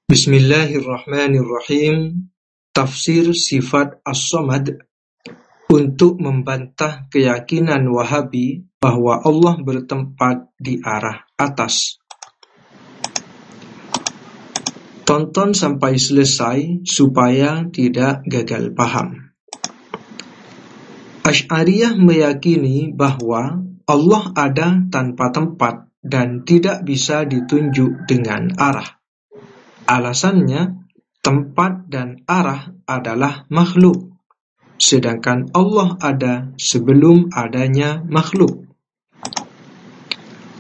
Bismillahirrahmanirrahim. Tafsir sifat As-Samad untuk membantah keyakinan Wahabi bahwa Allah bertempat di arah atas. Tonton sampai selesai supaya tidak gagal paham. Asy'ariyah meyakini bahwa Allah ada tanpa tempat dan tidak bisa ditunjuk dengan arah. Alasannya, tempat dan arah adalah makhluk, sedangkan Allah ada sebelum adanya makhluk.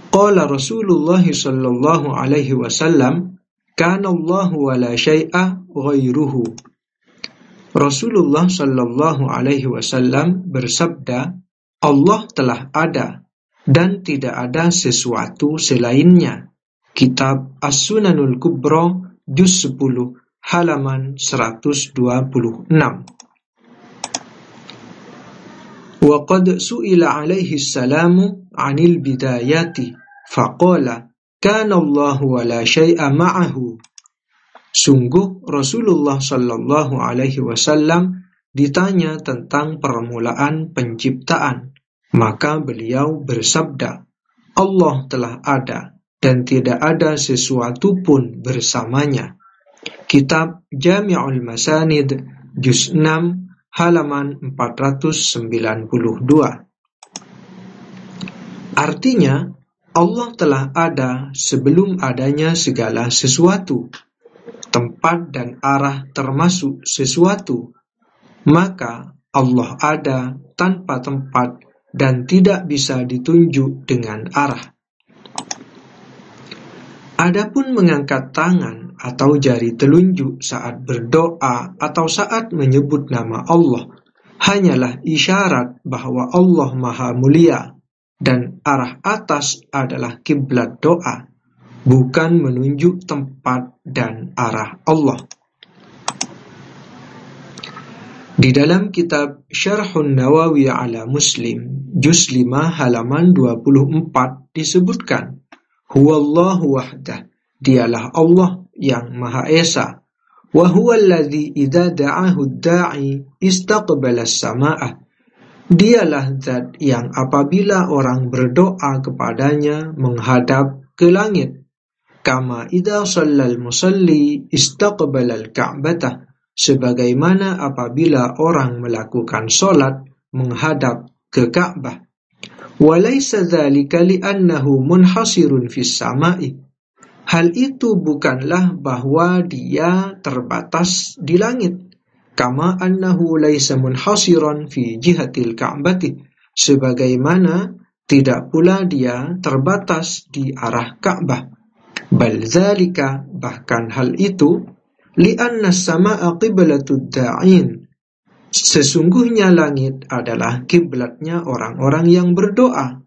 Qala Rasulullah sallallahu alaihi wasallam, kana Allah wa la syai'a ghairuhu. Rasulullah sallallahu alaihi wasallam bersabda, Allah telah ada dan tidak ada sesuatu selainnya. Kitab As-Sunanul Kubra Juz 10 halaman 126. Wa qad su'ila alaihi salamu 'anil bidayati faqala kana Allah wa la syai'a ma'ahu. Sungguh Rasulullah sallallahu alaihi wasallam ditanya tentang permulaan penciptaan, maka beliau bersabda, Allah telah ada dan tidak ada sesuatu pun bersamanya. Kitab Jami'ul Masanid Juz 6 halaman 492. Artinya, Allah telah ada sebelum adanya segala sesuatu. Tempat dan arah termasuk sesuatu. Maka Allah ada tanpa tempat dan tidak bisa ditunjuk dengan arah. Adapun mengangkat tangan atau jari telunjuk saat berdoa atau saat menyebut nama Allah hanyalah isyarat bahwa Allah Maha Mulia dan arah atas adalah kiblat doa, bukan menunjuk tempat dan arah Allah. Di dalam kitab Syarhun Nawawi ala Muslim Juz 5 halaman 24 disebutkan, Huwallahu wahdah, dialah Allah yang Maha Esa. Wa huwallazi idza da'ahu da'i istaqbala as-sama'ah. Dialah zat yang apabila orang berdoa kepadanya menghadap ke langit. Kama idza shallal musalli istaqbala al-ka'bata. Sebagaimana apabila orang melakukan salat menghadap ke Ka'bah. Walaysa dzalika li'annahu munhasirun fis sama'i. Hal itu bukanlah bahwa dia terbatas di langit. Kama annahu laysa munhasiran fi jihatil ka'bati. Sebagaimana tidak pula dia terbatas di arah Ka'bah. Bal dzalika, bahkan hal itu, li'anna as-sama'a qiblatud da'in. Sesungguhnya langit adalah kiblatnya orang-orang yang berdoa.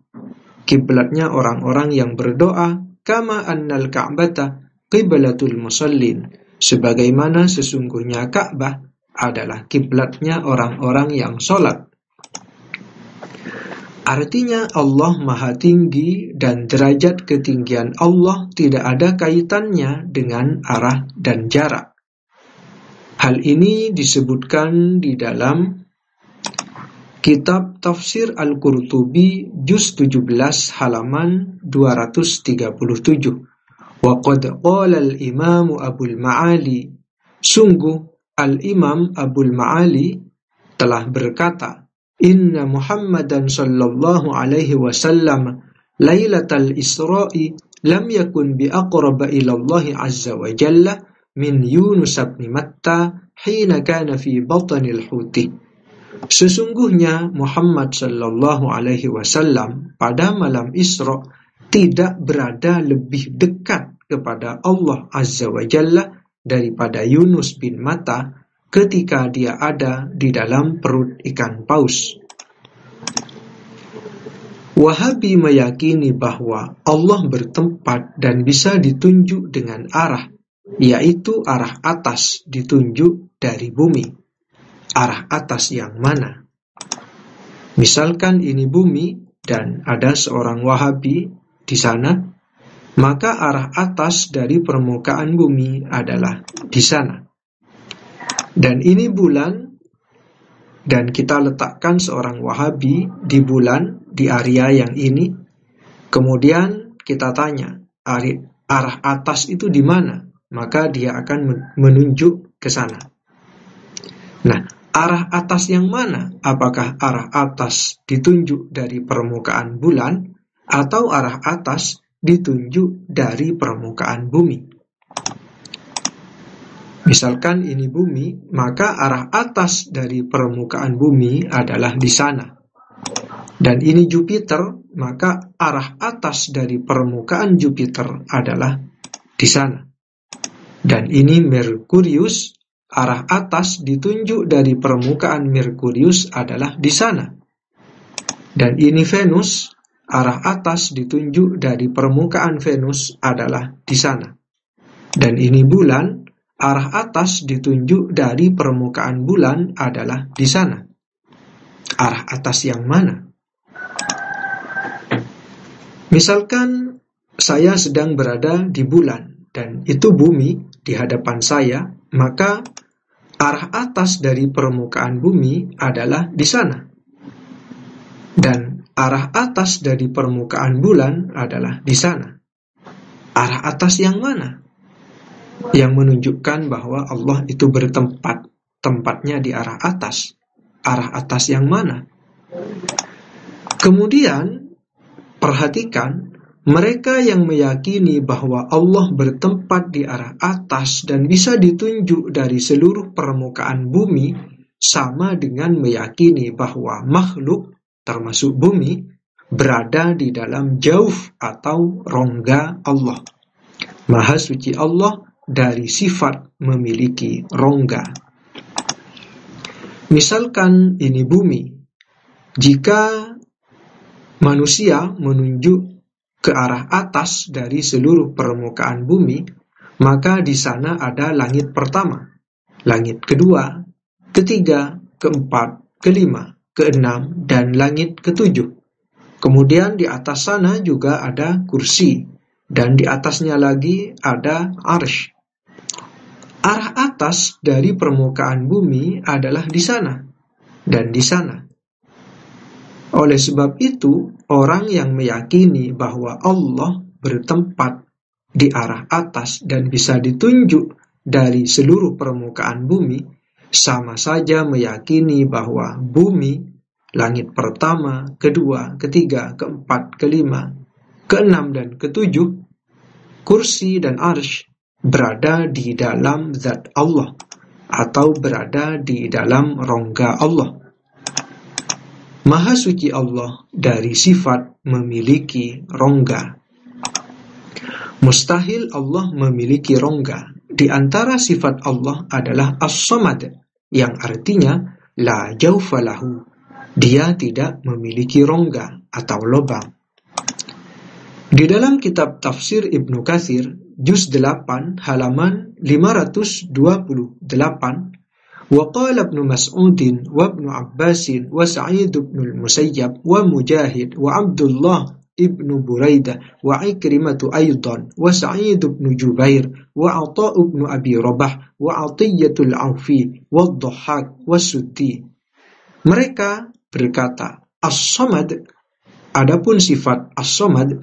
Kiblatnya orang-orang yang berdoa, kama annal ka'bata qiblatul musallin. Sebagaimana sesungguhnya Ka'bah adalah kiblatnya orang-orang yang sholat. Artinya Allah Maha Tinggi dan derajat ketinggian Allah tidak ada kaitannya dengan arah dan jarak. Hal ini disebutkan di dalam kitab Tafsir Al-Qurtubi Juz 17 halaman 237. Wa qad qala al-Imam Abul Ma'ali. Sungguh Al-Imam Abul Ma'ali telah berkata, Inna Muhammadan sallallahu alaihi wasallam Lailatal Isra'i lam yakun bi aqraba ila Allah azza wa jalla min Yunus bin Matta hina kana fi batnil huti. Sesungguhnya Muhammad sallallahu alaihi wasallam pada malam Isra tidak berada lebih dekat kepada Allah azza wa jalla daripada Yunus bin Matta ketika dia ada di dalam perut ikan paus. Wahabi meyakini bahwa Allah bertempat dan bisa ditunjuk dengan arah, yaitu arah atas ditunjuk dari bumi. Arah atas yang mana? Misalkan ini bumi dan ada seorang Wahabi di sana, maka arah atas dari permukaan bumi adalah di sana. Dan ini bulan, dan kita letakkan seorang Wahabi di bulan, di area yang ini. Kemudian kita tanya, arah atas itu di mana? Maka dia akan menunjuk ke sana. Nah, arah atas yang mana? Apakah arah atas ditunjuk dari permukaan bulan, atau arah atas ditunjuk dari permukaan bumi? Misalkan ini bumi, maka arah atas dari permukaan bumi adalah di sana. Dan ini Jupiter, maka arah atas dari permukaan Jupiter adalah di sana. Dan ini Merkurius, arah atas ditunjuk dari permukaan Merkurius adalah di sana. Dan ini Venus, arah atas ditunjuk dari permukaan Venus adalah di sana. Dan ini bulan, arah atas ditunjuk dari permukaan bulan adalah di sana. Arah atas yang mana? Misalkan saya sedang berada di bulan dan itu bumi di hadapan saya, maka arah atas dari permukaan bumi adalah di sana. Dan arah atas dari permukaan bulan adalah di sana. Arah atas yang mana? Yang menunjukkan bahwa Allah itu bertempat, tempatnya di arah atas. Arah atas yang mana? Kemudian perhatikan, mereka yang meyakini bahwa Allah bertempat di arah atas dan bisa ditunjuk dari seluruh permukaan bumi, sama dengan meyakini bahwa makhluk, termasuk bumi, berada di dalam jauf atau rongga Allah. Maha suci Allah dari sifat memiliki rongga. Misalkan ini bumi, jika manusia menunjuk ke arah atas dari seluruh permukaan bumi, maka di sana ada langit pertama, langit kedua, ketiga, keempat, kelima, keenam, dan langit ketujuh. Kemudian di atas sana juga ada kursi, dan di atasnya lagi ada arsy. Arah atas dari permukaan bumi adalah di sana, dan di sana. Oleh sebab itu, orang yang meyakini bahwa Allah bertempat di arah atas dan bisa ditunjuk dari seluruh permukaan bumi, sama saja meyakini bahwa bumi, langit pertama, kedua, ketiga, keempat, kelima, keenam, dan ketujuh, kursi dan arsy berada di dalam zat Allah atau berada di dalam rongga Allah. Maha suci Allah dari sifat memiliki rongga. Mustahil Allah memiliki rongga. Di antara sifat Allah adalah As-Samad, yang artinya la jaufa lahu. Dia tidak memiliki rongga atau lubang. Di dalam kitab tafsir Ibnu Katsir, juz 8, halaman 528, وقال ابن مسعود وابن عباس وسعيد بن المسيب ومجاهد وعبد الله ابن بريدة وعكرمة أيضا وسعيد بن جبير وعطاء بن أبي رباح وعطية العوفي والضحاك والسدي. Mereka berkata, As-Samad, adapun sifat As-Samad,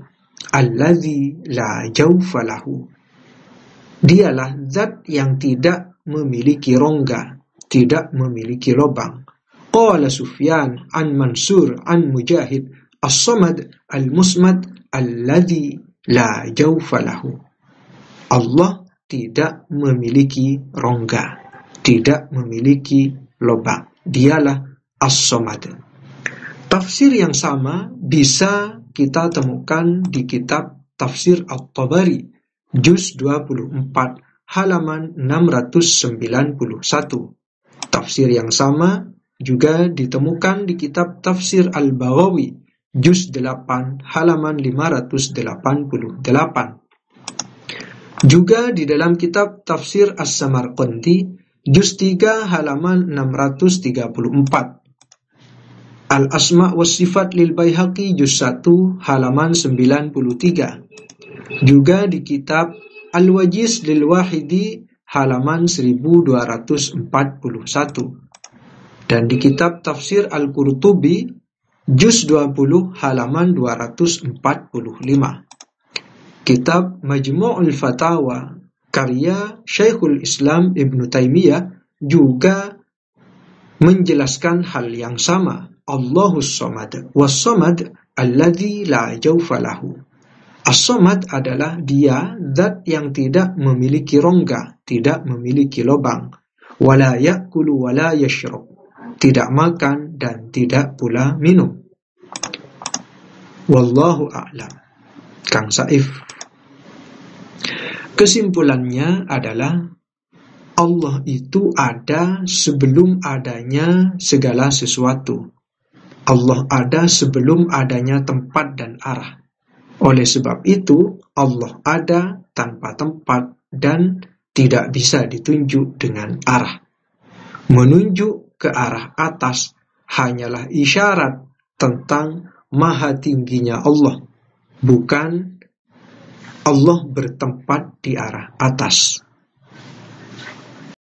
alladzi la jawfa lahu, dialah zat yang tidak memiliki rongga, tidak memiliki lubang. Qala Sufyan an Mansur an Mujahid, As-Samad al-Musmad alladzi la jawfa lahu. Allah tidak memiliki rongga, tidak memiliki lubang. Dialah As-Samad. Tafsir yang sama bisa kita temukan di kitab Tafsir At-Tabari, juz 24, halaman 691. Tafsir yang sama juga ditemukan di kitab Tafsir Al-Baghawi, juz 8, halaman 588. Juga di dalam kitab Tafsir As-Samarqandi, juz 3, halaman 634. Al-Asma' was Sifat lil Baihaqi, juz 1, halaman 93. Juga di kitab Al-Wajiz lil Wahidi halaman 1241, dan di kitab Tafsir Al-Qurtubi juz 20 halaman 245. Kitab Majmu'ul Fatawa karya Syekhul Islam Ibn Taimiyah juga menjelaskan hal yang sama. Allahus Samad was-Samad alladzi la jawfa lahu. As-Samad adalah dia zat yang tidak memiliki rongga, tidak memiliki lubang. Wala ya'kulu wala yashrab, tidak makan dan tidak pula minum. Wallahu a'lam. Kang Saif. Kesimpulannya adalah Allah itu ada sebelum adanya segala sesuatu. Allah ada sebelum adanya tempat dan arah. Oleh sebab itu, Allah ada tanpa tempat dan tidak bisa ditunjuk dengan arah. Menunjuk ke arah atas hanyalah isyarat tentang maha tingginya Allah, bukan Allah bertempat di arah atas.